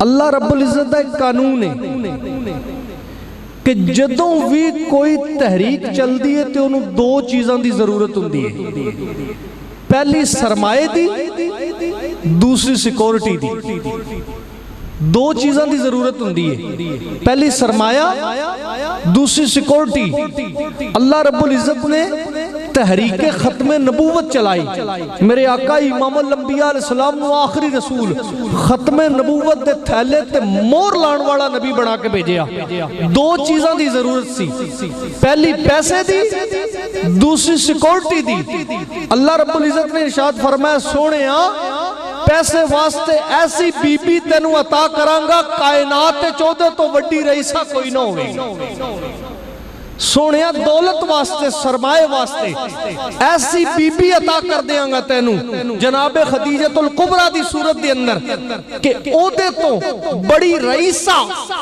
اللہ رب العزت دا ایک قانون ہے کہ جدوں بھی کوئی تحریک چل دی ہے تو انہوں دو چیزاں دی ضرورت ہوندی ہے، پہلی سرمایہ دی، دوسری سیکورٹی دی۔ دو چیزاں دی ضرورت ہوندی ہے، پہلی سرمایہ، دوسری سیکورٹی۔ اللہ رب العزت نے تحریک ختم نبوت چلائی، میرے آقا امام الانبیاء علیہ السلام نو آخری رسول ختم نبوت دے تھیلے تے مور لان والا نبی بنا کے بھیجیا۔ دو چیزاں دی ضرورت سی، پہلی پیسے دی، دوسری سیکورٹی دی۔ اللہ رب العزت نے ارشاد فرمایا سونےاں پیسے واسطے ایسی بی بی تینوں عطا کرانگا کائنات چودہ تو وڈی رئیسہ کوئی نہ ہوئے۔ سونیا دولت واسطے سرمائے واسطے ایسی بی بی عطا کر دیاں گا تینوں جناب خدیجۃ الکبریٰ دی صورت دے اندر کہ او دے تو بڑی رئیسہ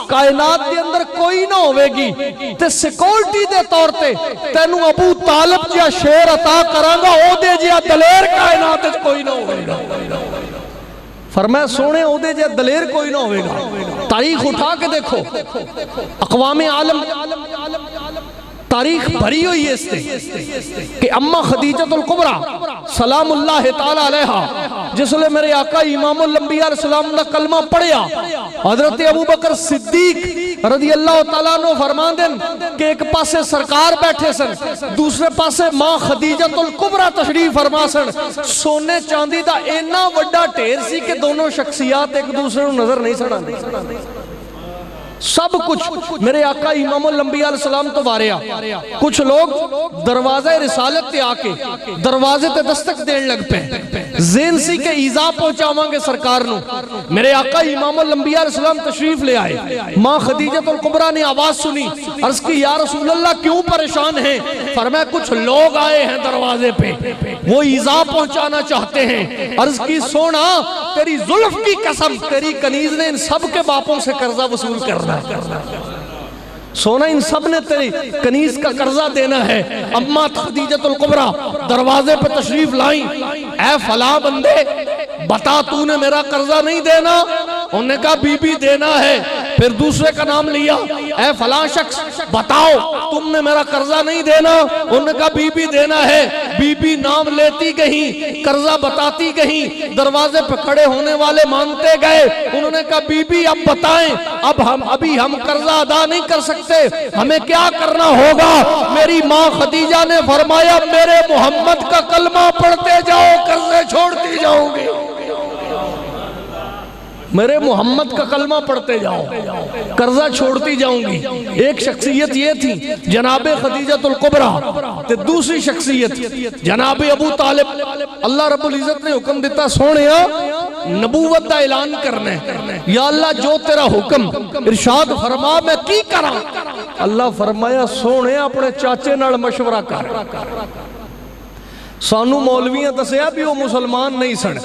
کائنات دے اندر کوئی نہ ہوئے گی، تے سیکورٹی دے طور تے تینوں ابو طالب جیا شیر عطا کرانگا او دے جیا دلیر کائنات کوئی نہ ہوئے گا۔ فرمایا سونے عہدے جے دلیر کوئی نہ ہوئے گا۔ تاریخ اٹھا کے دیکھو، اقوام عالم تاریخ بھری ہوئی ہے اس سے کہ اماں خدیجۃ الکبریٰ سلام اللہ تعالی علیہا جس لئے میرے آقا امام الانبیاء علیہ السلام نے کلمہ پڑھیا، حضرت ابوبکر صدیق رضی اللہ تعالیٰ عنہ فرمان دیں کہ ایک پاسے سرکار بیٹھے سن، دوسرے پاسے ماں خدیجۃ الکبریٰ تشریف فرما سن۔ سونے چاندی دا اینا وڈا ٹھیر سی کہ دونوں شخصیات ایک دوسرے کو نظر نہیں سڑا۔ سب کچھ میرے آقا امام الانبیاء علیہ السلام تو واریا، کچھ لوگ دروازہ رسالت تے آکے دروازے تے دستک دین لگ پہ زین سی کے ایزا پہنچا مانگے سرکار نو۔ میرے آقا امام الانبیاء علیہ السلام تشریف لے آئے، ماں خدیجۃ الکبریٰ نے آواز سنی، عرض کی یا رسول اللہ کیوں پریشان ہیں؟ فرمایا کچھ لوگ آئے ہیں دروازے پہ، وہ ایزا پہنچانا چاہتے ہیں۔ عرض کی سونا تیری ظلف کی قسم، تیری کنیز نے ان سب کے باپوں سے قرضہ وصول کرنا، سونا ان سب نے تیری کنیز کا قرضہ دینا ہے۔ اماں خدیجۃ الکبریٰ دروازے پہ تشریف لائیں، اے فلاں بندے بتا تو نے میرا قرضہ نہیں دینا؟ انہوں نے کہا بی بی دینا ہے۔ پھر دوسرے کا نام لیا، اے فلاں شخص بتاؤ تم نے میرا قرضہ نہیں دینا؟ انہوں نے کہا بی بی دینا ہے۔ بی بی نام لیتی گئیں، قرضہ بتاتی گئیں، دروازے پہ کھڑے ہونے والے مانتے گئے۔ انہوں نے کہا بی بی اب بتائیں، ابھی ہم قرضہ ادا نہیں کر سکتے، ہمیں کیا کرنا ہوگا؟ میری ماں خدیجہ نے فرمایا میرے محمد کا کلمہ پڑھتے جاؤ قرضے چھوڑتی جاؤ گے، میرے محمد کا کلمہ پڑھتے جاؤ قرضہ چھوڑتی جاؤں گی۔ ایک شخصیت یہ تھی جناب خدیجۃ الکبریٰ، تے دوسری شخصیت جناب ابو طالب۔ اللہ رب العزت نے حکم دیتا سونیا نبوت دا اعلان کرنے، یا اللہ جو تیرا حکم ارشاد فرما میں کی کرا۔ اللہ فرمایا سونے اپنے چاچے نال مشورہ کر، سانو مولویاں دسیا بھی وہ مسلمان نہیں سن،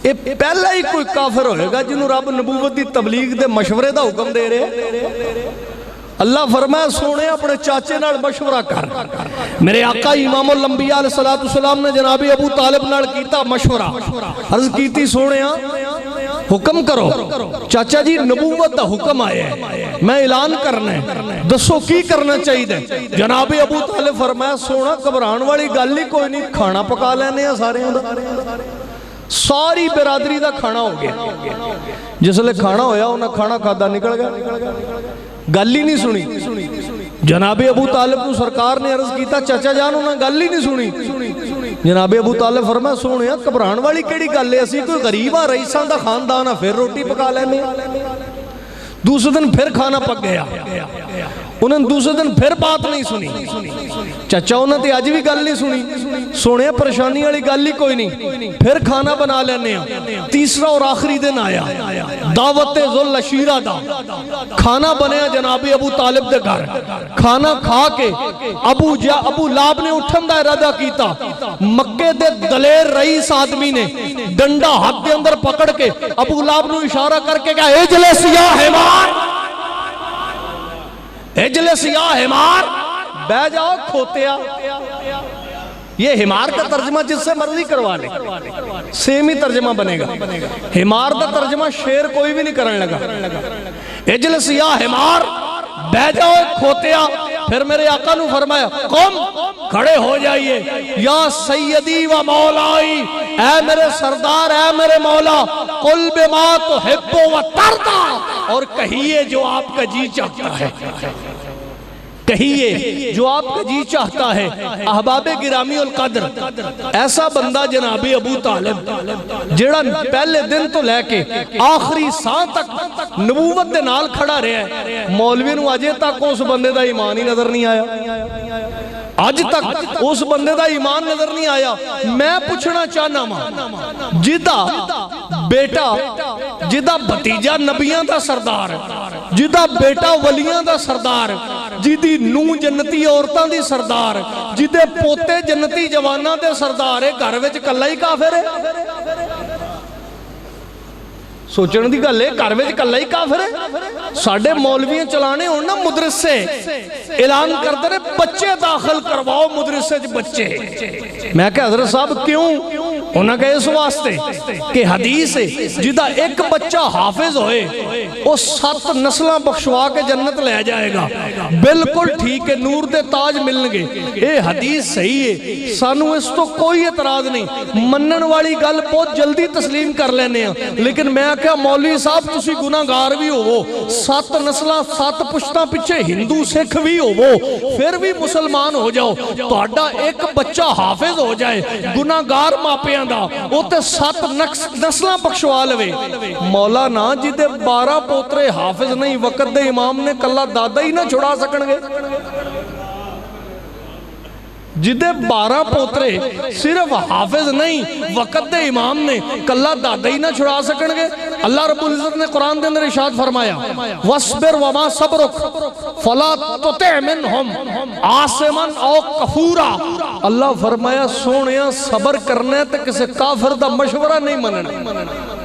اے پہلا ہی کوئی کافر ہوئے گا جنہوں رب نبوت دی تبلیغ دے مشورے دا حکم دے رہے۔ اللہ فرمایا سونے اپنے چاچے نال مشورہ کر۔ میرے آقا امام الانبیاء علیہ السلام نے جناب ابو طالب نال کیتا مشورہ، عرض کیتی سونیا حکم کرو، چاچا جی نبوت دا حکم آیا ہے، میں اعلان کرنا ہے، دسو کی کرنا چاہیے دے؟ جناب ابو طالب فرمایا سونا گھبران والی گل ہی کوئی نہیں، کھانا پکا لینے ہیں سارے ہوں دا۔ ساری برادری دا کھانا ہو گیا، جس لئے کھانا ہویا انہاں کھانا کھادا نکل گیا، گل ہی نہیں سنی۔ جناب ابو طالب کو سرکار نے عرض کیتا چاچا جان انہاں گل ہی نہیں سنی۔ جناب ابو طالب فرمایا سونیا گھبران والی کیڑی گل ہے، اسی کوئی غریب آ رئیساں دا خاندان آ پھر روٹی پکا لینے۔ دوسرے دن پھر کھانا پک گیا، انہوں نے دوسرے دن پھر بات نہیں سنی، چچا انہوں نے آج بھی گل نہیں سنی۔ سونے پریشانی والی گل ہی کوئی نہیں، پھر کھانا بنا لینے ہیں۔ تیسرا اور آخری دن آیا دعوت ذل عشیرہ دا، کھانا بنیا جناب ابو طالب دے گھر، کھانا کھا کے ابو لاب نے اٹھن دا ارادہ کیتا، مکے دے دلیر رئیس آدمی نے ڈنڈا ہاتھ دے اندر پکڑ کے ابو لاب نے اشارہ کر کے کہا اجلس یا حمار، اجلس یا حمار، بہ جاؤ کھوتیا۔ یہ ہمار کا ترجمہ جس سے مرضی کروا لے سیم ہی ترجمہ بنے گا. ہمار کا ترجمہ شیر کوئی بھی نہیں کرنے لگا. اجلس یا ہمار، بہ جاؤ کھوتیا. پھر میرے آقا نے فرمایا قم، کھڑے ہو جائیے. یا سیدی و مولائی، اے میرے سردار، اے میرے مولا، قل بما تحب و ترضا، اور کہیے جو آپ کا جی چاہتا ہے. کہیے جو آپ کا جی چاہتا ہے. احباب گرامی القدر، ایسا بندہ جناب ابو طالب جڑا پہلے دن تو لے کے آخری ساں تک نبوت دے نال کھڑا رہا ہے، مولوی نو اجے تک اس بندے دا ایمان ہی نظر نہیں آیا. اج تک اس بندے دا ایمان نظر نہیں آیا. میں پوچھنا چاہنا ماں، جدا بیٹا، جدا بھتیجا نبیاں دا سردار، جدا بیٹا ولیاں دا سردار، جدی نو جنتی عورتاں دی سردار، جدے پوتے جنتی جواناں دے سردار ہے، گھر وچ کلا ہی کافر ہے. سوچن دی گل ہے، گھر وچ کلا ہی کافر ہے. ساڈے مولویاں چلانے ہون نا مدرسے، اعلان کردے نے بچے داخل کرواؤ مدرسے چ بچے. میں کہ حضرت صاحب کیوں؟ انہاں کہ اس واسطے کہ حدیث ہے جدا ایک بچہ حافظ ہوئے وہ 7 نسلہ بخشوا کے جنت لے جائے گا. بالکل ٹھیک ہے، نور دے تاج ملن گے. اے حدیث صحیح ہے، سانو اس تو کوئی اعتراض نہیں. منن والی گل بہت جلدی تسلیم کر لینے ہیں. لیکن میں کہا مولوی صاحب تسی گناہگار بھی ہو، 7 نسلہ 7 پشتہ پیچھے ہندو سکھ بھی ہو، پھر بھی مسلمان ہو جاؤ. تہاڈا ایک بچہ حافظ ہو جائے گناہگار ماپیاں دا، وہ تے 7 نسلہ بخشوا لوے. مولانا جی دے 12 پوترے حافظ نہیں، وقت دے امام نے کلا دادا ہی نہ چھڑا سکن گے. جدے 12 پوترے صرف حافظ نہیں، وقت دے امام نے کلا دادا ہی نہ چھڑا سکن گے. اللہ رب العزت نے قرآن دے اندر ارشاد فرمایا وَاصْبِرْ وَمَا صَبْرُكَ فَلَا تُطِعْ مِنْهُمْ عَاصِمًا أَوْ كَفُورًا. اللہ فرمایا سونیا صبر کرنا ہے تو کسی کافر دا مشورہ نہیں مننا.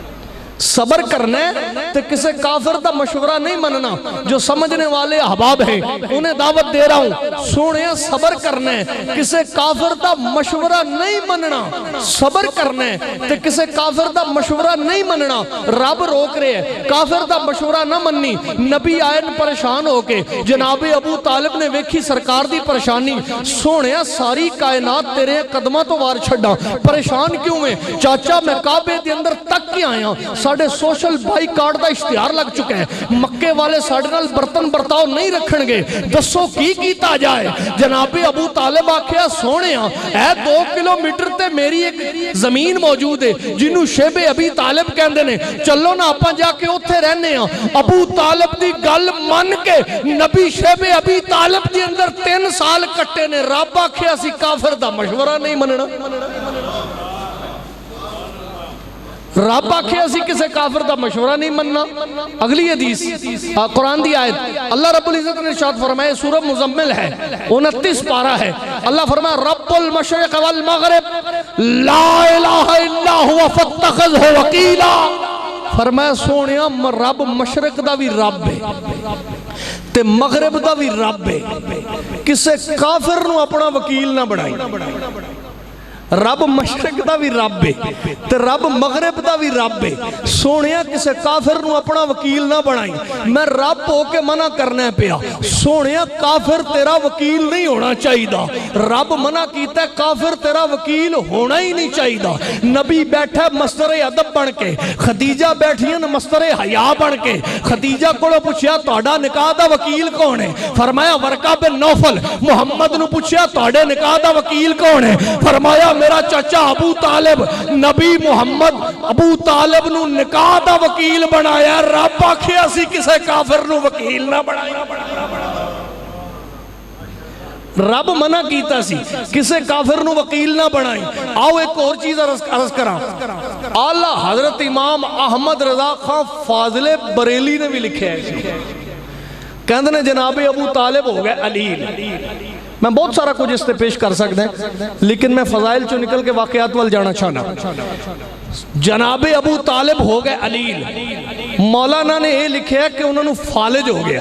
صبر کرنا ہے تو کسی کافر دا مشورہ نہیں مننا. جو سمجھنے والے احباب ہیں انہیں دعوت دے رہا ہوں، سوڑیاں صبر کرنا ہے، کسی کافر دا مشورہ نہیں مننا. صبر کرنا ہے تو کسی کافر دا مشورہ نہیں مننا. رب روک رہے ہیں کافر دا مشورہ نہ مننی. نبی آئین پریشان ہو کے جناب ابو طالب نے ویکھی سرکار دی پریشانی. سوڑیاں ساری کائنات تیرے قدمہ تو وار چھڑا، پریشان کیوں میں؟ چاچا میں کعبے دے اندر تک کی آیا، ساڑھے سوشل بائی کارڈ دا اشتہار لگ چکے ہیں، مکے والے ساڑھے نال برتن برتاؤ نہیں رکھن گے، دسو کی کیتا جائے؟ جناب ابو طالب آکھیا سونے اے 2 کلومیٹر تے میری ایک زمین موجود ہے جنہوں شیب ابی طالب کہندے نے، چلو نا اپا جا کے اتھے رہنے ہیں. ابو طالب دی گل من کے نبی شیب ابی طالب دی اندر 3 سال کٹے نے. رب آکھیا سی کافر دا مشورہ نہیں مننا. رب آکھے اسی کسے کافر دا مشورہ نہیں مننا. اگلی حدیث قرآن دی آیت اللہ رب العزت نے ارشاد فرمائے، سورہ مزمل ہے 29 پارہ ہے. اللہ فرمائے رب المشرق والمغرب لا الہ الا ہوا فاتخذہ وکیلا. فرمایا سونیا رب مشرق دا بھی رب ہے تے مغرب دا بھی رب ہے. کسے کافر نو اپنا وکیل نہ بڑھائی. رب مشرق دا بھی رب ہے تے رب مغرب دا بھی رب ہے. سونیا کسے کافر نو اپنا وکیل نہ بنائی. میں رب ہو کے منع کرنا پیا. سونیا کافر تیرا وکیل نہیں ہونا چاہیے دا. رب منع کیتا ہے کافر تیرا وکیل ہونا ہی نہیں چاہیے دا. نبی بیٹھا مصدر ادب بن کے، خدیجہ بیٹھیاں مصدر حیا بن کے. خدیجہ کو پوچھیا تہاڈا نکاح دا وکیل کون ہے؟ فرمایا ورقہ بن نوفل. محمد نو پوچھیا تہاڈے نکاح دا وکیل کون ہے؟ فرمایا میرا چچا ابو طالب. نبی محمد ابو طالب نو نکاح دا وکیل بنایا. رب آکھیا سی کسے کافر نو وکیل نہ بنایا. رب منع کیتا سی کسے کافر نو وکیل نہ بنائی. آؤ ایک اور چیز عرض کرا. اعلیٰ حضرت امام احمد رضا خان فاضل بریلی نے بھی لکھے ہیں، کہندے نے جناب ابو طالب ہو گئے علیل. میں بہت سارا کچھ اس سے پیش کر سکتے ہیں لیکن میں فضائل چو نکل کے واقعات وال جانا چاہنا. جناب ابو طالب ہو گئے علیل. مولانا نے یہ لکھیا ہے کہ انہوں نے فالج ہو گیا.